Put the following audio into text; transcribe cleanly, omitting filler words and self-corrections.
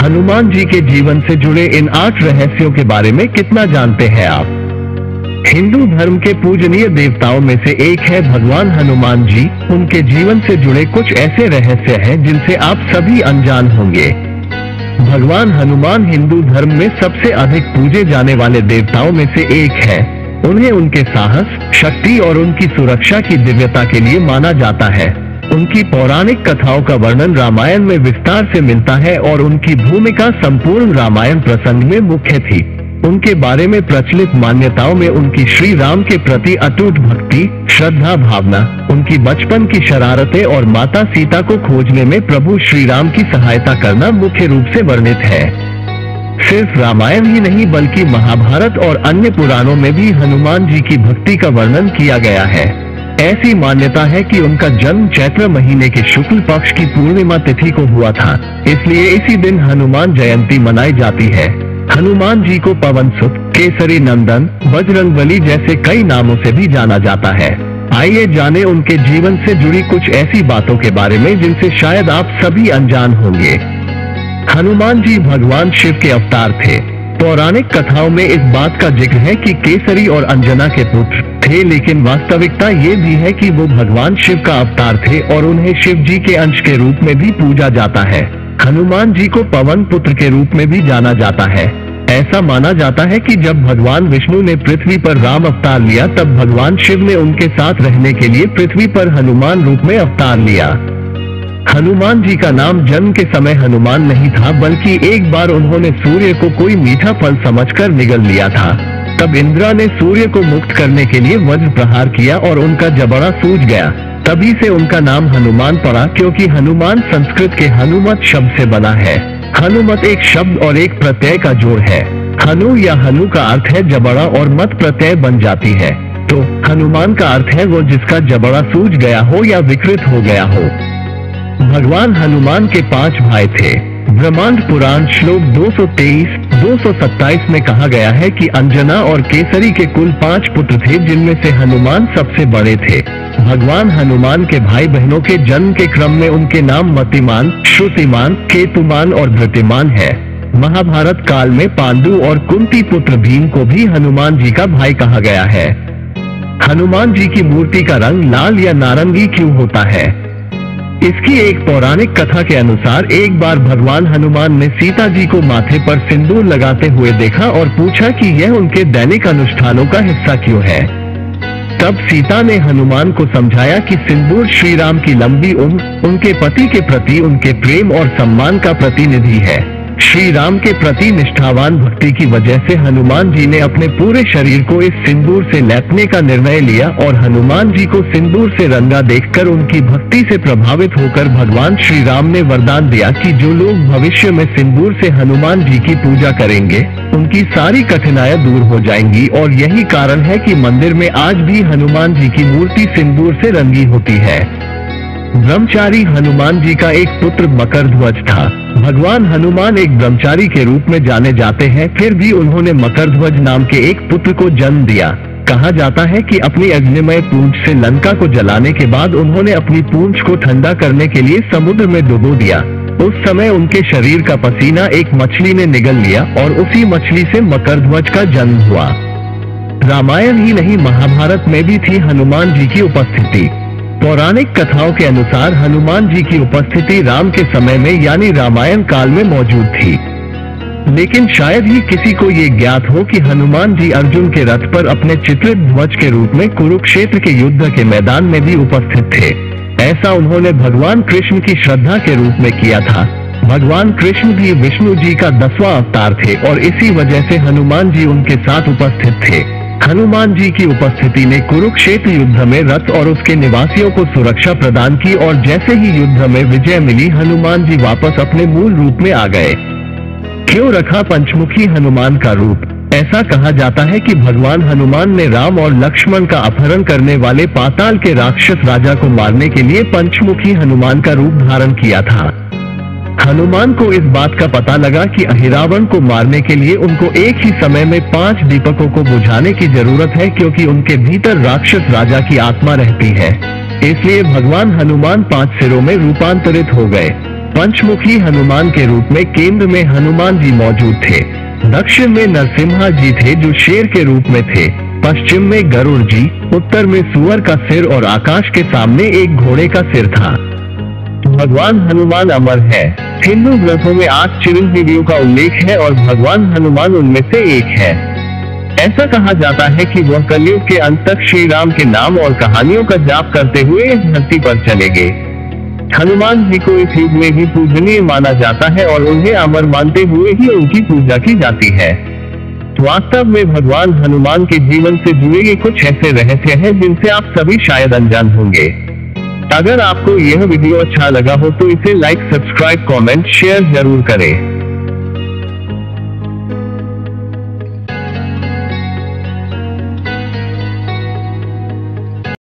हनुमान जी के जीवन से जुड़े इन 8 रहस्यों के बारे में कितना जानते हैं आप? हिंदू धर्म के पूजनीय देवताओं में से एक है भगवान हनुमान जी। उनके जीवन से जुड़े कुछ ऐसे रहस्य हैं जिनसे आप सभी अनजान होंगे। भगवान हनुमान हिंदू धर्म में सबसे अधिक पूजे जाने वाले देवताओं में से एक है। उन्हें उनके साहस, शक्ति और उनकी सुरक्षा की दिव्यता के लिए माना जाता है। उनकी पौराणिक कथाओं का वर्णन रामायण में विस्तार से मिलता है और उनकी भूमिका संपूर्ण रामायण प्रसंग में मुख्य थी। उनके बारे में प्रचलित मान्यताओं में उनकी श्री राम के प्रति अटूट भक्ति, श्रद्धा भावना, उनकी बचपन की शरारतें और माता सीता को खोजने में प्रभु श्री राम की सहायता करना मुख्य रूप से वर्णित है। सिर्फ रामायण ही नहीं बल्कि महाभारत और अन्य पुराणों में भी हनुमान जी की भक्ति का वर्णन किया गया है। ऐसी मान्यता है कि उनका जन्म चैत्र महीने के शुक्ल पक्ष की पूर्णिमा तिथि को हुआ था, इसलिए इसी दिन हनुमान जयंती मनाई जाती है। हनुमान जी को पवन सुत, केसरी नंदन, बजरंगबली जैसे कई नामों से भी जाना जाता है। आइए जाने उनके जीवन से जुड़ी कुछ ऐसी बातों के बारे में जिनसे शायद आप सभी अनजान होंगे। हनुमान जी भगवान शिव के अवतार थे। पौराणिक कथाओं में इस बात का जिक्र है कि केसरी और अंजना के पुत्र थे, लेकिन वास्तविकता ये भी है कि वो भगवान शिव का अवतार थे और उन्हें शिव जी के अंश के रूप में भी पूजा जाता है। हनुमान जी को पवन पुत्र के रूप में भी जाना जाता है। ऐसा माना जाता है कि जब भगवान विष्णु ने पृथ्वी पर राम अवतार लिया तब भगवान शिव ने उनके साथ रहने के लिए पृथ्वी पर हनुमान रूप में अवतार लिया। हनुमान जी का नाम जन्म के समय हनुमान नहीं था, बल्कि एक बार उन्होंने सूर्य को कोई मीठा फल समझकर निगल लिया था। तब इंद्रा ने सूर्य को मुक्त करने के लिए वज्र प्रहार किया और उनका जबड़ा सूज गया। तभी से उनका नाम हनुमान पड़ा, क्योंकि हनुमान संस्कृत के हनुमत शब्द से बना है। हनुमत एक शब्द और एक प्रत्यय का जोड़ है। हनु या हनु का अर्थ है जबड़ा और मत प्रत्यय बन जाती है, तो हनुमान का अर्थ है वो जिसका जबड़ा सूज गया हो या विकृत हो गया हो। भगवान हनुमान के 5 भाई थे। ब्रह्मांड पुराण श्लोक 223-227 में कहा गया है कि अंजना और केसरी के कुल 5 पुत्र थे, जिनमें से हनुमान सबसे बड़े थे। भगवान हनुमान के भाई बहनों के जन्म के क्रम में उनके नाम मतिमान, श्रुतिमान, केतुमान और धृतिमान है। महाभारत काल में पांडु और कुंती पुत्र भीम को भी हनुमान जी का भाई कहा गया है। हनुमान जी की मूर्ति का रंग लाल या नारंगी क्यों होता है? इसकी एक पौराणिक कथा के अनुसार एक बार भगवान हनुमान ने सीता जी को माथे पर सिंदूर लगाते हुए देखा और पूछा कि यह उनके दैनिक अनुष्ठानों का हिस्सा क्यों है। तब सीता ने हनुमान को समझाया कि सिंदूर श्री राम की लंबी उम्र, उनके पति के प्रति उनके प्रेम और सम्मान का प्रतिनिधि है। श्री राम के प्रति निष्ठावान भक्ति की वजह से हनुमान जी ने अपने पूरे शरीर को इस सिंदूर से लेपने का निर्णय लिया और हनुमान जी को सिंदूर से रंगा देखकर उनकी भक्ति से प्रभावित होकर भगवान श्री राम ने वरदान दिया कि जो लोग भविष्य में सिंदूर से हनुमान जी की पूजा करेंगे उनकी सारी कठिनाइयां दूर हो जाएंगी। और यही कारण है कि मंदिर में आज भी हनुमान जी की मूर्ति सिंदूर से रंगी होती है। ब्रह्मचारी हनुमान जी का एक पुत्र मकरध्वज था। भगवान हनुमान एक ब्रह्मचारी के रूप में जाने जाते हैं, फिर भी उन्होंने मकरध्वज नाम के एक पुत्र को जन्म दिया। कहा जाता है कि अपनी अग्निमय पूंछ से लंका को जलाने के बाद उन्होंने अपनी पूंछ को ठंडा करने के लिए समुद्र में डुबो दिया। उस समय उनके शरीर का पसीना एक मछली ने निगल लिया और उसी मछली से मकरध्वज का जन्म हुआ। रामायण ही नहीं महाभारत में भी थी हनुमान जी की उपस्थिति। पौराणिक कथाओं के अनुसार हनुमान जी की उपस्थिति राम के समय में यानी रामायण काल में मौजूद थी, लेकिन शायद ही किसी को ये ज्ञात हो कि हनुमान जी अर्जुन के रथ पर अपने चित्रित ध्वज के रूप में कुरुक्षेत्र के युद्ध के मैदान में भी उपस्थित थे। ऐसा उन्होंने भगवान कृष्ण की श्रद्धा के रूप में किया था। भगवान कृष्ण भी विष्णु जी का 10वां अवतार थे और इसी वजह से हनुमान जी उनके साथ उपस्थित थे। हनुमान जी की उपस्थिति ने कुरुक्षेत्र युद्ध में रथ और उसके निवासियों को सुरक्षा प्रदान की और जैसे ही युद्ध में विजय मिली हनुमान जी वापस अपने मूल रूप में आ गए। क्यों रखा पंचमुखी हनुमान का रूप? ऐसा कहा जाता है कि भगवान हनुमान ने राम और लक्ष्मण का अपहरण करने वाले पाताल के राक्षस राजा को मारने के लिए पंचमुखी हनुमान का रूप धारण किया था। हनुमान को इस बात का पता लगा कि अहिरावण को मारने के लिए उनको एक ही समय में 5 दीपकों को बुझाने की जरूरत है, क्योंकि उनके भीतर राक्षस राजा की आत्मा रहती है। इसलिए भगवान हनुमान 5 सिरों में रूपांतरित हो गए। पंचमुखी हनुमान के रूप में केंद्र में हनुमान जी मौजूद थे। दक्षिण में नरसिम्हा जी थे जो शेर के रूप में थे। पश्चिम में गरुड़ जी, उत्तर में सूअर का सिर और आकाश के सामने एक घोड़े का सिर था। भगवान हनुमान अमर है। हिंदू ग्रंथों में 8 चिरंजीवियों का उल्लेख है और भगवान हनुमान उनमें से एक है। ऐसा कहा जाता है कि वह कलयुग के अंत तक श्री राम के नाम और कहानियों का जाप करते हुए इस धरती पर चलेंगे। हनुमान जी को इस युग में भी पूजनीय माना जाता है और उन्हें अमर मानते हुए ही उनकी पूजा की जाती है। वास्तव में भगवान हनुमान के जीवन से जुड़े ये कुछ ऐसे रहस्य हैं जिनसे आप सभी शायद अनजान होंगे। अगर आपको यह वीडियो अच्छा लगा हो तो इसे लाइक, सब्सक्राइब, कमेंट, शेयर जरूर करें।